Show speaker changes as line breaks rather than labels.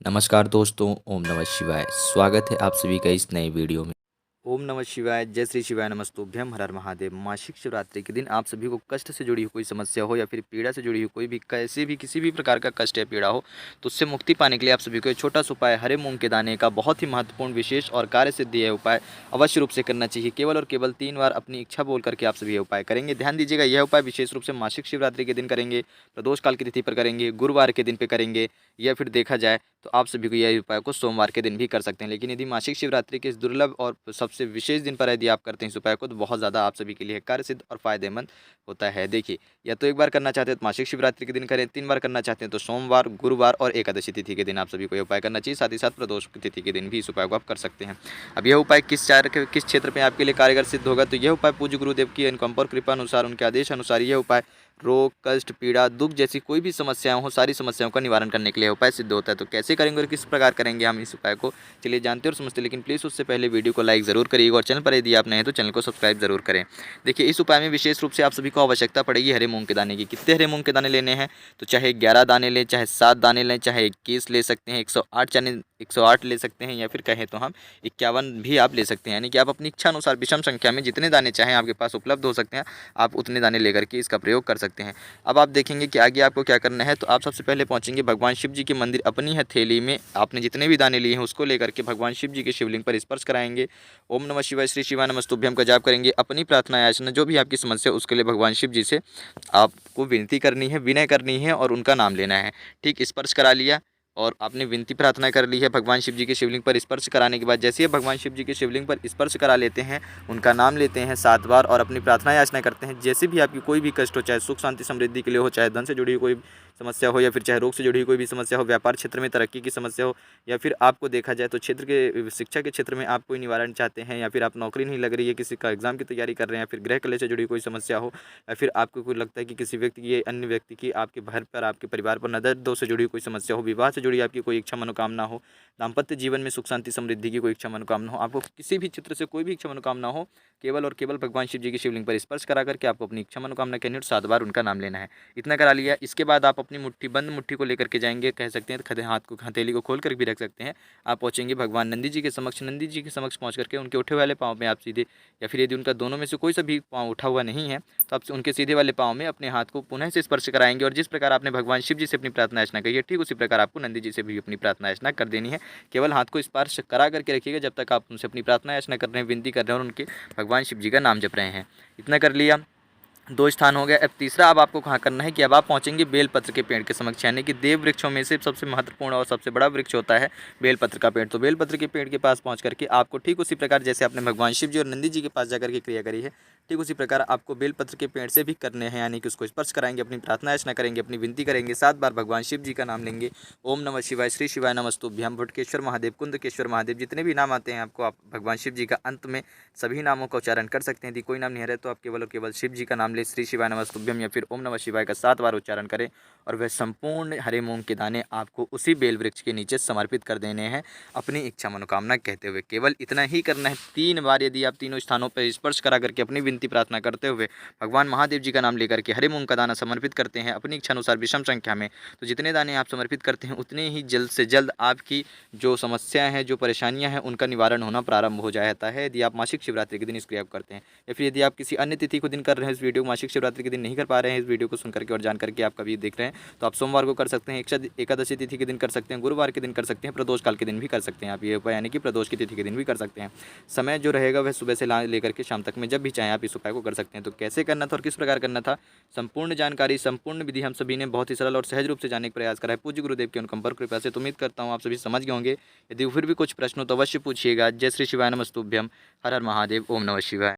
नमस्कार दोस्तों, ओम नमः शिवाय। स्वागत है आप सभी का इस नए वीडियो में। ओम नमः शिवाय, जय श्री शिवाय, नमस्तुभ्यम, हर हर महादेव। मासिक शिवरात्रि के दिन आप सभी को कष्ट से जुड़ी हुई कोई समस्या हो या फिर पीड़ा से जुड़ी हुई कोई भी कैसे भी किसी भी प्रकार का कष्ट या पीड़ा हो, तो उससे मुक्ति पाने के लिए आप सभी को एक छोटा सा उपाय हरे मूंग के दाने का बहुत ही महत्वपूर्ण, विशेष और कार्य सिद्धि है उपाय अवश्य रूप से करना चाहिए। केवल और केवल 3 बार अपनी इच्छा बोल करके आप सभी ये उपाय करेंगे। ध्यान दीजिएगा, यह उपाय विशेष रूप से मासिक शिवरात्रि के दिन करेंगे, प्रदोष काल की तिथि पर करेंगे, गुरुवार के दिन पे करेंगे, या फिर देखा जाए तो आप सभी को यह उपाय को सोमवार के दिन भी कर सकते हैं। लेकिन यदि मासिक शिवरात्रि के इस दुर्लभ और सबसे विशेष दिन पर यदि आप करते हैं इस उपाय को, तो बहुत ज़्यादा आप सभी के लिए कार्य सिद्ध और फायदेमंद होता है। देखिए, या तो एक बार करना चाहते हैं तो मासिक शिवरात्रि के दिन करें, 3 बार करना चाहते हैं तो सोमवार, गुरुवार और एकादशी तिथि के दिन आप सभी को यह उपाय करना चाहिए। साथ ही साथ प्रदोष की तिथि के दिन भी इस उपाय को आप कर सकते हैं। अब यह उपाय किस क्षेत्र में आपके लिए कारगर सिद्ध होगा, तो यह उपाय पूज्य गुरुदेव की अनुकंपा और कृपा अनुसार, उनके आदेश अनुसार यह उपाय रोग, कष्ट, पीड़ा, दुख जैसी कोई भी समस्याएं हो, सारी समस्याओं का निवारण करने के लिए उपाय सिद्ध होता है। तो कैसे करेंगे और किस प्रकार करेंगे हम इस उपाय को, चलिए जानते और समझते। लेकिन प्लीज़ उससे पहले वीडियो को लाइक ज़रूर करिएगा और चैनल पर यदि आप नए हैं तो चैनल को सब्सक्राइब जरूर करें। देखिए, इस उपाय में विशेष रूप से आप सभी को आवश्यकता पड़ेगी हरे मूंग के दाने की। कितने हरे मूंग के दाने लेने हैं, तो चाहे 11 दाने लें, चाहे 7 दाने लें, चाहे 21 ले सकते हैं, 108 ले सकते हैं, या फिर कहें तो हम 51 भी आप ले सकते हैं। यानी कि आप अपनी इच्छा अनुसार विषम संख्या में जितने दाने चाहें आपके पास उपलब्ध हो सकते हैं, आप उतने दाने लेकर के इसका प्रयोग कर सकते हैं। अब आप देखेंगे कि आगे आपको क्या करना है। तो आप सबसे पहले पहुंचेंगे भगवान शिव जी के मंदिर। अपनी हथेली में आपने जितने भी दाने लिए हैं उसको लेकर के भगवान शिव जी के शिवलिंग पर स्पर्श कराएंगे। ओम नमः शिवाय, श्री शिवाय नमस्तुभ्यम का जाप करेंगे। अपनी प्रार्थना याचना जो भी आपकी समस्या है उसके लिए भगवान शिव जी से आपको विनती करनी है, विनय करनी है और उनका नाम लेना है। ठीक, स्पर्श करा लिया और आपने विनती प्रार्थना कर ली है। भगवान शिव जी के शिवलिंग पर स्पर्श कराने के बाद जैसे ही भगवान शिव जी के शिवलिंग पर स्पर्श करा लेते हैं, उनका नाम लेते हैं 7 बार और अपनी प्रार्थना याचना करते हैं। जैसे भी आपकी कोई भी कष्ट हो, चाहे सुख शांति समृद्धि के लिए हो, चाहे धन से जुड़ी हुई कोई समस्या हो, या फिर चाहे रोग से जुड़ी हुई कोई भी समस्या हो, व्यापार क्षेत्र में तरक्की की समस्या हो, या फिर आपको देखा जाए तो क्षेत्र के शिक्षा के क्षेत्र में आप कोई निवारण चाहते हैं, या फिर आप नौकरी नहीं लग रही है, किसी का एग्जाम की तैयारी कर रहे हैं, या फिर गृह कलह से जुड़ी कोई समस्या हो, या फिर आपको कोई लगता है कि किसी व्यक्ति की अन्य व्यक्ति की आपके घर पर, आपके परिवार पर नजर दोष से जुड़ी कोई समस्या हो, विवाह से जुड़ी आपकी कोई इच्छा मनोकामना हो, दाम्पत्य जीवन में सुख शांति समृद्धि की कोई इच्छा मनोकामना हो, आपको किसी भी चित्र से कोई भी इच्छा मनोकामना हो, केवल और केवल भगवान शिव जी की शिवलिंग पर स्पर्श करा करके आपको अपनी इच्छा मनोकामना कहनी और 7 बार उनका नाम लेना है। इतना करा लिया, इसके बाद आप अपनी मुट्ठी को लेकर के जाएंगे, कह सकते हैं तो हाथ को, हथेली को खोल कर भी रख सकते हैं। आप पहुंचेंगे भगवान नंदी जी के समक्ष। नंदी जी के समक्ष पहुंच करके उनके उठे वाले पाँव में आप सीधे, या फिर यदि उनका दोनों में से कोई सा भी पाँव उठा हुआ नहीं है, तो आप उनके सीधे वाले पाँव में अपने हाथ को पुनः से स्पर्श कराएंगे। और जिस प्रकार आपने भगवान शिव जी से अपनी प्रार्थना याचना की है, ठीक उसी प्रकार आपको नंदी जी से भी अपनी प्रार्थना याचना कर देनी है। केवल हाथ को स्पर्श करा करके रखिएगा जब तक आप उनसे अपनी प्रार्थना याचना कर रहे हैं, विनती कर रहे हैं और उनके भगवान शिव जी का नाम जप रहे हैं। इतना कर लिया, 2 स्थान हो गया। अब तीसरा अब आपको कहाँ करना है कि अब आप पहुंचेंगे बेलपत्र के पेड़ के समक्ष। यानी कि देव वृक्षों में से सबसे महत्वपूर्ण और सबसे बड़ा वृक्ष होता है बेलपत्र का पेड़। तो बेलपत्र के पेड़ के पास पहुंच करके आपको ठीक उसी प्रकार जैसे आपने भगवान शिव जी और नंदी जी के पास जाकर के क्रिया करी है, ठीक उसी प्रकार आपको बेलपत्र के पेड़ से भी करने हैं। यानी कि उसको स्पर्श कराएंगे, अपनी प्रार्थना याचना करेंगे, अपनी विनती करेंगे, 7 बार भगवान शिव जी का नाम लेंगे। ओम नमः शिवाय, श्री शिवाय नमस्तुभ्यम, भटकेश्वर महादेव, कुंदकेश्वर महादेव, जितने भी नाम आते हैं आपको, आप भगवान शिव जी का अंत में सभी नामों का उच्चारण कर सकते हैं। यदि कोई नाम नहीं रहे तो आप केवल और केवल शिव जी का नाम ले, श्री शिवाय नमस्तुभ्यम या फिर ओम नमः शिवाय का 7 बार उच्चारण करें, और वह संपूर्ण हरे मूंग के दाने आपको उसी बेल वृक्ष के नीचे समर्पित कर देने हैं अपनी इच्छा मनोकामना कहते हुए। केवल इतना ही करना है। 3 बार यदि आप तीनों स्थानों पर स्पर्श करा करके अपनी विनती प्रार्थना करते हुए भगवान महादेव जी का नाम लेकर के हरे मूंग का दाना समर्पित करते हैं अपनी इच्छा अनुसार विषम संख्या में, तो जितने दाने आप समर्पित करते हैं उतने ही जल्द से जल्द आपकी जो समस्याएं हैं, जो परेशानियां हैं, उनका निवारण होना प्रारंभ हो जाता है। यदि आप मासिक शिवरात्रि के दिन इस क्रिया को करते हैं, या फिर यदि आप किसी अन्य तिथि को दिन कर रहे हैं, इस वीडियो मासिक शिवरात्रि के दिन नहीं कर पा रहे हैं, इस वीडियो को सुन करके और जान करके आप कभी देख रहे हैं, तो आप सोमवार को कर सकते हैं, एकादशी तिथि के दिन कर सकते हैं, गुरुवार के दिन कर सकते हैं, प्रदोष काल के दिन भी कर सकते हैं आप ये उपाय, यानी कि प्रदोष की तिथि के दिन भी कर सकते हैं। समय जो रहेगा वह सुबह से लेकर के शाम तक में जब भी चाहें आप इस उपाय को कर सकते हैं। तो कैसे करना था और किस प्रकार करना था, संपूर्ण जानकारी, संपूर्ण विधि हम सभी ने बहुत ही सरल और सहज रूप से जानने का प्रयास करा है पूज्य गुरुदेव के अनुकंपा और कृपा से। तो उम्मीद करता हूँ आप सभी समझ गए होंगे। यदि फिर भी कुछ प्रश्न हो तो अवश्य पूछिएगा। जय श्री शिवाय नमस्तुभ्यम, हर हर महादेव, ओम नमः शिवाय।